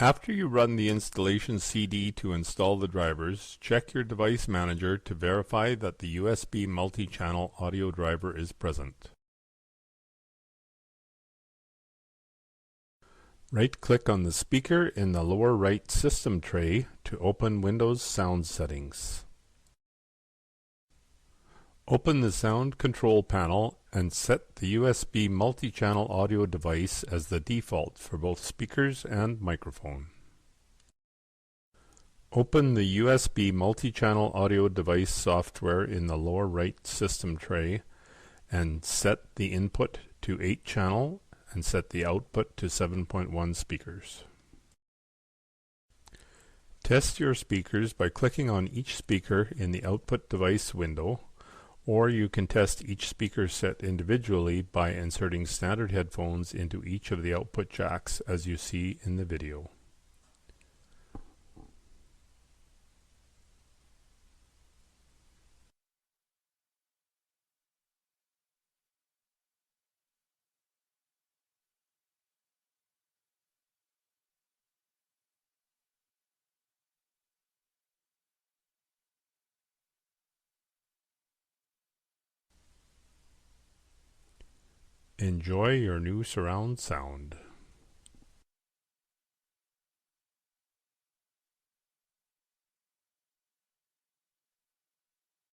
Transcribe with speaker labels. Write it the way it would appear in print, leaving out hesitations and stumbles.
Speaker 1: After you run the installation CD to install the drivers, check your device manager to verify that the USB multi-channel audio driver is present. Right-click on the speaker in the lower right system tray to open Windows Sound Settings. Open the Sound Control panel and set the USB multi-channel audio device as the default for both speakers and microphone. Open the USB multi-channel audio device software in the lower right system tray and set the input to 8-channel and set the output to 7.1 speakers. Test your speakers by clicking on each speaker in the output device window, or you can test each speaker set individually by inserting standard headphones into each of the output jacks as you see in the video. Enjoy your new surround sound.